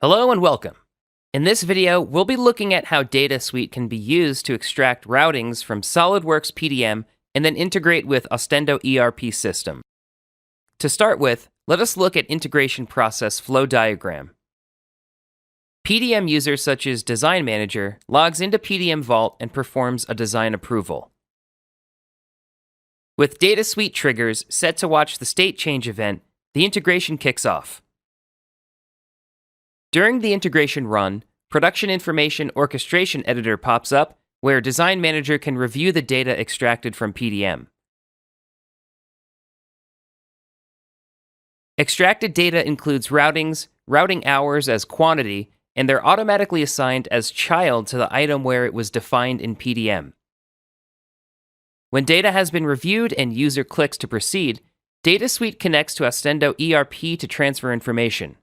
Hello and welcome. In this video, we'll be looking at how DataSuite can be used to extract routings from SOLIDWORKS PDM and then integrate with Ostendo ERP system. To start with, let us look at integration process flow diagram. PDM user such as Design Manager logs into PDM Vault and performs a design approval. With DataSuite triggers set to watch the state change event, the integration kicks off. During the integration run, Production Information Orchestration Editor pops up, where Design Manager can review the data extracted from PDM. Extracted data includes routings, routing hours as quantity, and they're automatically assigned as child to the item where it was defined in PDM. When data has been reviewed and user clicks to proceed, DataSuite connects to Ostendo ERP to transfer information.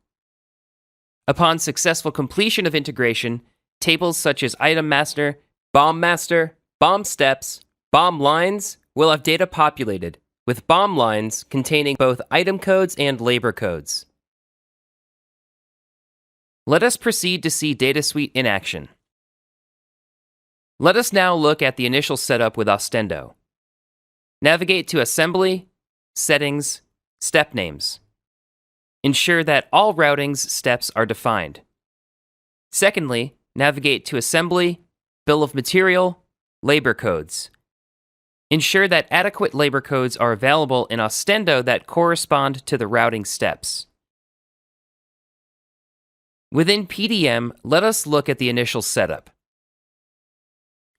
Upon successful completion of integration, tables such as Item Master, BOM Master, BOM Steps, BOM Lines will have data populated, with BOM lines containing both item codes and labor codes. Let us proceed to see DataSuite in action. Let us now look at the initial setup with Ostendo. Navigate to Assembly, Settings, Step Names. Ensure that all routings steps are defined. Secondly, navigate to Assembly, Bill of Material, Labor Codes. Ensure that adequate labor codes are available in Ostendo that correspond to the routing steps. Within PDM, let us look at the initial setup.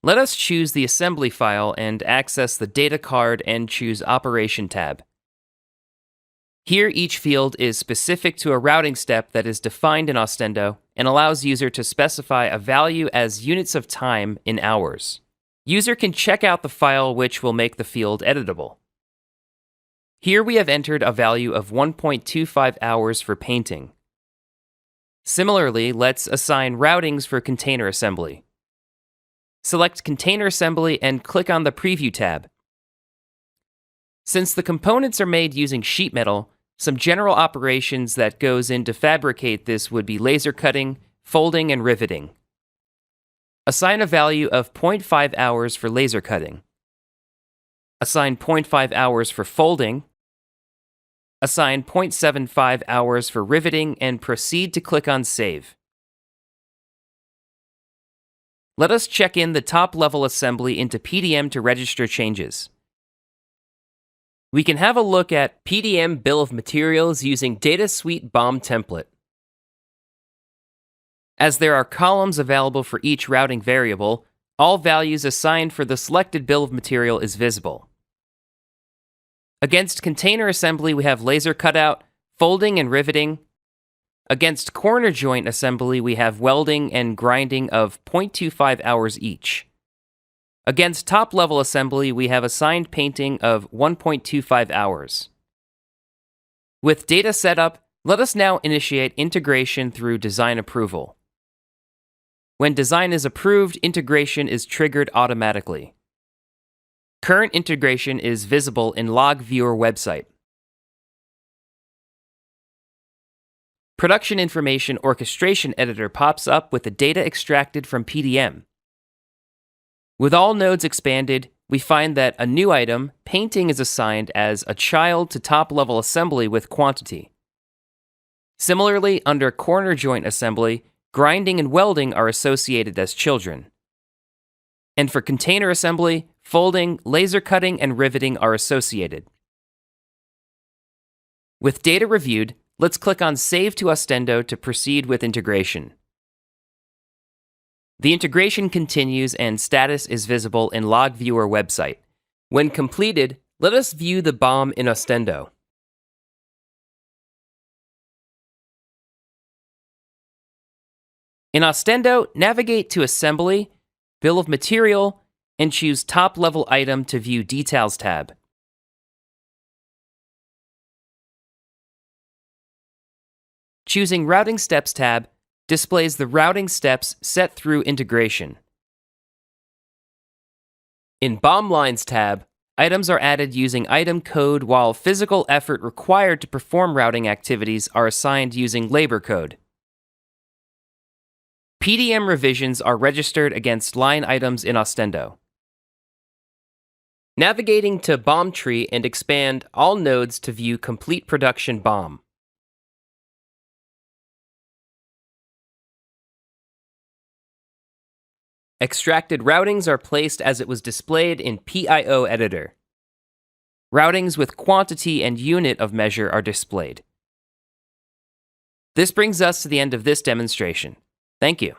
Let us choose the assembly file and access the data card and choose Operation tab. Here, each field is specific to a routing step that is defined in Ostendo and allows user to specify a value as units of time in hours. User can check out the file, which will make the field editable. Here we have entered a value of 1.25 hours for painting. Similarly, let's assign routings for container assembly. Select Container Assembly and click on the Preview tab. Since the components are made using sheet metal, some general operations that goes in to fabricate this would be laser cutting, folding, and riveting. Assign a value of 0.5 hours for laser cutting. Assign 0.5 hours for folding. Assign 0.75 hours for riveting and proceed to click on Save. Let us check in the top-level assembly into PDM to register changes. We can have a look at PDM Bill of Materials using DataSuite BOM template. As there are columns available for each routing variable, all values assigned for the selected bill of material is visible. Against container assembly, we have laser cutout, folding, and riveting. Against corner joint assembly, we have welding and grinding of 0.25 hours each. Against top-level assembly, we have assigned painting of 1.25 hours. With data set up, let us now initiate integration through design approval. When design is approved, integration is triggered automatically. Current integration is visible in Log Viewer website. Production Information Orchestration Editor pops up with the data extracted from PDM. With all nodes expanded, we find that a new item, painting, is assigned as a child to top-level assembly with quantity. Similarly, under corner joint assembly, grinding and welding are associated as children. And for container assembly, folding, laser cutting, and riveting are associated. With data reviewed, let's click on Save to Ostendo to proceed with integration. The integration continues and status is visible in Log Viewer website. When completed, let us view the BOM in Ostendo. In Ostendo, navigate to Assembly, Bill of Material, and choose Top-Level Item to view Details tab. Choosing Routing Steps tab displays the routing steps set through integration. In BOM Lines tab, items are added using item code, while physical effort required to perform routing activities are assigned using labor code. PDM revisions are registered against line items in Ostendo. Navigating to BOM tree and expand all nodes to view complete production BOM. Extracted routings are placed as it was displayed in PIO editor. Routings with quantity and unit of measure are displayed. This brings us to the end of this demonstration. Thank you.